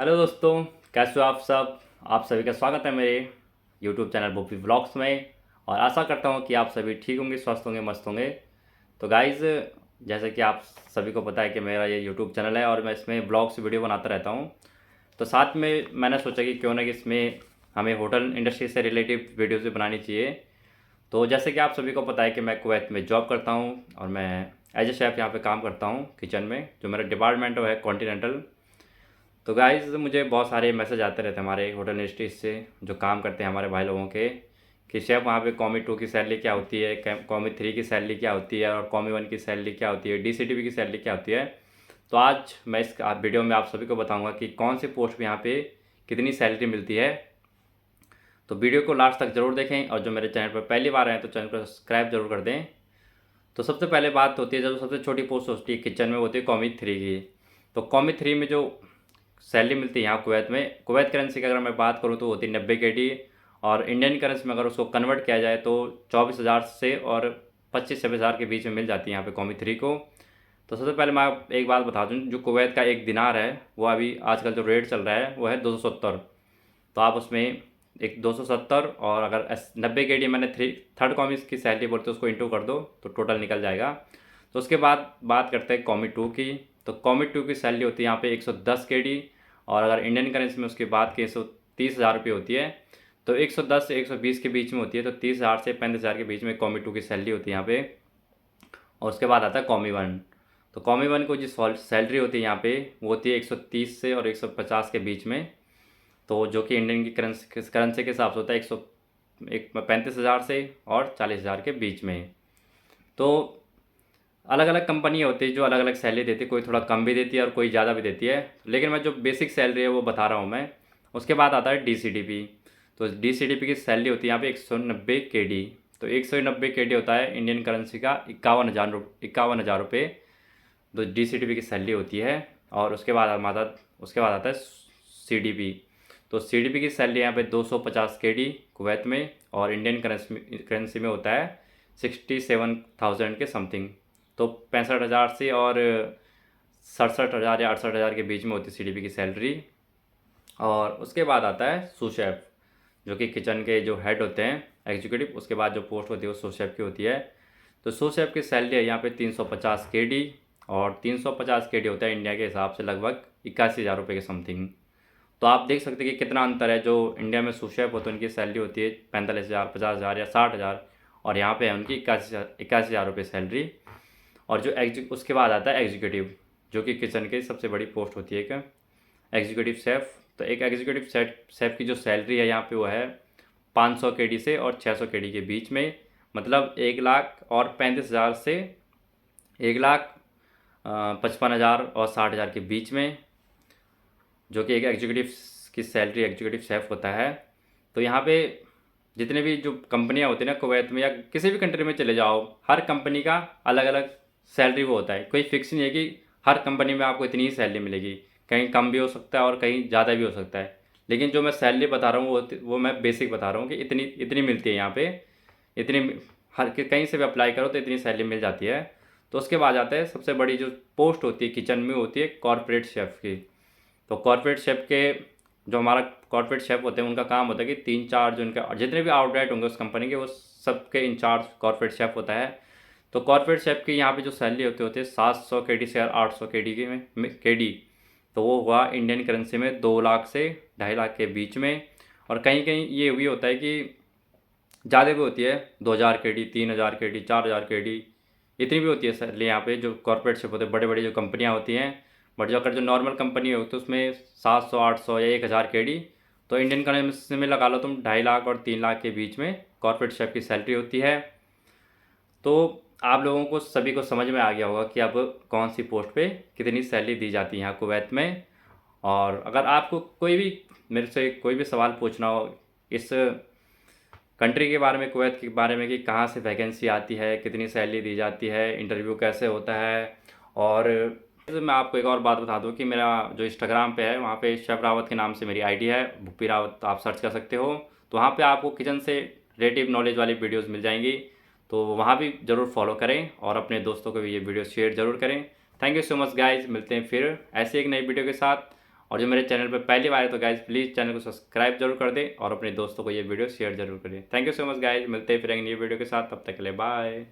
Hello दोस्तों, कैसे हो आप सब। आप सभी का स्वागत है मेरे यूट्यूब चैनल बुपी व्लॉग्स में। और आशा करता हूँ कि आप सभी ठीक होंगे, स्वस्थ होंगे, मस्त होंगे। तो गाइज़, जैसे कि आप सभी को पता है कि मेरा ये यूट्यूब चैनल है और मैं इसमें ब्लॉग्स वीडियो बनाता रहता हूँ। तो साथ में मैंने सोचा कि क्यों ना कि इसमें हमें होटल इंडस्ट्री से रिलेटिव वीडियोज़ भी बनानी चाहिए। तो जैसे कि आप सभी को पता है कि मैं कुवैत में जॉब करता हूँ और मैं एज ए शेफ़ यहाँ पे काम करता हूँ किचन में। जो मेरा डिपार्टमेंट है वो है कॉन्टिनेंटल। तो गाइज़, मुझे बहुत सारे मैसेज आते रहते हैं हमारे होटल इंडस्ट्री से जो काम करते हैं हमारे भाई लोगों के, कि शेफ़ वहाँ पे कॉमी 2 की सैलरी क्या होती है, कॉमी 3 की सैलरी क्या होती है और कॉमी 1 की सैलरी क्या होती है, DCTV की सैलरी क्या होती है। तो आज मैं इस वीडियो में आप सभी को बताऊंगा कि कौन से पोस्ट पे यहाँ पे कितनी सैलरी मिलती है। तो वीडियो को लास्ट तक ज़रूर देखें और जो मेरे चैनल पर पहली बार आए तो चैनल को सब्सक्राइब जरूर कर दें। तो सबसे पहले बात होती है, जब सबसे छोटी पोस्ट होती है किचन में, होती है कॉमी 3 की। तो कॉमी 3 में जो सैलरी मिलती है यहाँ कुवैत में, कुवैत करेंसी की अगर मैं बात करूँ तो होती है 90 KD। और इंडियन करेंसी में अगर उसको कन्वर्ट किया जाए तो 24,000 से और 25-26,000 के बीच में मिल जाती है यहाँ पे कौमी 3 को। तो सबसे पहले मैं एक बात बता दूँ, जो कुवैत का एक दिनार है वो अभी आजकल जो रेट चल रहा है वो है 270। तो आप उसमें एक 270 और अगर 90 KD मैंने थर्ड कॉमी की सैलरी बोलते हैं उसको इंटू कर दो तो टोटल निकल जाएगा। तो उसके बाद बात करते हैं कॉमी 2 की। तो कॉमी 2 की सैलरी होती है यहाँ पे 110 KD। और अगर इंडियन करेंसी में उसकी बात की 130,000 रुपये होती है। तो 110 से 120 के बीच में होती है। तो 30,000 से 35,000 के बीच में कॉमी 2 की सैलरी होती है यहाँ पे। और उसके बाद आता है कॉमी 1। तो कॉमी 1 को जिस सैलरी होती है यहाँ पे वो होती है 130 से और 150 के बीच में। तो जो कि इंडियन की करेंसी के हिसाब से होता है 35,000 से और 40,000 के बीच में। तो अलग अलग कंपनी होती है जो अलग अलग सैलरी देती है, कोई थोड़ा कम भी देती है और कोई ज़्यादा भी देती है। लेकिन मैं जो बेसिक सैलरी है वो बता रहा हूँ मैं। उसके बाद आता है DCTP। तो DCTP की सैलरी होती है यहाँ पे 190 KD। तो 190 KD होता है इंडियन करेंसी का 51,000 रुपये। तो DCTP की सैलरी होती है। और उसके बाद आता है CDP। तो CDP की सैलरी यहाँ पे 250 KD कुवैत में और इंडियन करेंसी में होता है 67,000 के समथिंग। तो 65,000 से और 67,000 या 68,000 के बीच में होती है CDP की सैलरी। और उसके बाद आता है सू शेफ़, जो कि किचन के जो हेड होते हैं एग्जीक्यूटिव। उसके बाद जो पोस्ट होती है वो सू शेफ़ की होती है। तो सू शेफ़ की सैलरी है यहाँ पे 350 KD। और 350 KD होता है इंडिया के हिसाब से लगभग 81,000 रुपये के समथिंग। तो आप देख सकते हैं कि कितना अंतर है। जो इंडिया में सू शेफ़ होते हैं उनकी सैलरी होती है 45,000, 50,000 या 60,000। और यहाँ पे है उनकी 81,000 रुपये सैलरी। और जो उसके बाद आता है एग्जीक्यूटिव, जो कि किचन की सबसे बड़ी पोस्ट होती है एक एग्जीक्यूटिव शेफ़। तो एक एग्जीक्यूटिव शेफ़ की जो सैलरी है यहाँ पे वो है 500 KD से और 600 KD के बीच में। मतलब 1,35,000 से 1,55,000 और 60,000 के बीच में, जो कि एक एग्जीक्यूटिव की सैलरी एग्जीक्यूटिव शेफ़ होता है। तो यहाँ पे जितने भी जो कंपनियाँ होती हैं ना कुवैत में या किसी भी कंट्री में चले जाओ, हर कंपनी का अलग अलग सैलरी वो होता है। कोई फिक्स नहीं है कि हर कंपनी में आपको इतनी ही सैलरी मिलेगी। कहीं कम भी हो सकता है और कहीं ज़्यादा भी हो सकता है। लेकिन जो मैं सैलरी बता रहा हूँ वो मैं बेसिक बता रहा हूँ कि इतनी इतनी मिलती है यहाँ पे। इतनी कहीं से भी अप्लाई करो तो इतनी सैलरी मिल जाती है। तो उसके बाद आता है सबसे बड़ी जो पोस्ट होती है किचन में, होती है कॉरपोरेट शेफ़ की। तो कॉरपोरेट शेफ़ के जो हमारा कॉर्पोरेट शेफ़ होते हैं उनका काम होता है कि 3-4 जो उनके जितने भी आउटलेट होंगे उस कंपनी के, वो सबके इंचार्ज कॉर्पोरेट शेफ़ होता है। तो कॉर्पोरेट शेफ़ की यहाँ पे जो सैलरी होती है 700 KD से 800 KD में KD। तो वो हुआ इंडियन करेंसी में 2 लाख से 2.5 लाख के बीच में। और कहीं कहीं ये भी होता है कि ज़्यादा भी होती है, 2,000 KD, 3,000 KD, 4,000 KD, इतनी भी होती है सैलरी यहाँ पे जो कॉर्पोरेट शिप होते हैं, बड़े बड़े जो कंपनियाँ होती हैं। बट जो अगर जो नॉर्मल कंपनी हो तो उसमें 700, 800 या 1,000 KD। तो इंडियन करेंसी में लगा लो तुम 2.5 लाख और 3 लाख के बीच में कॉर्पोरेट शेफ की सैलरी होती है। तो आप लोगों को सभी को समझ में आ गया होगा कि अब कौन सी पोस्ट पे कितनी सैलरी दी जाती है यहाँ कुवैत में। और अगर आपको कोई भी मेरे से कोई भी सवाल पूछना हो इस कंट्री के बारे में, कुवैत के बारे में, कि कहाँ से वैकेंसी आती है, कितनी सैलरी दी जाती है, इंटरव्यू कैसे होता है। और मैं आपको एक और बात बता दूं कि मेरा जो इंस्टाग्राम पे है वहाँ पे शेफ़ रावत के नाम से मेरी आईडी है, भुप्पी रावत, आप सर्च कर सकते हो। तो वहाँ पे आपको किचन से रिलेटिव नॉलेज वाली वीडियोस मिल जाएंगी। तो वहाँ भी ज़रूर फॉलो करें और अपने दोस्तों को भी ये वीडियो शेयर ज़रूर करें। Thank you so much guys, मिलते हैं फिर ऐसे एक नई वीडियो के साथ। और जो मेरे चैनल पे पहली बार है तो गाइज प्लीज़ चैनल को सब्सक्राइब जरूर कर दें और अपने दोस्तों को ये वीडियो शेयर जरूर करें। Thank you so much guys, मिलते हैं फिर एक नई वीडियो के साथ, तब तक के लिए बाय।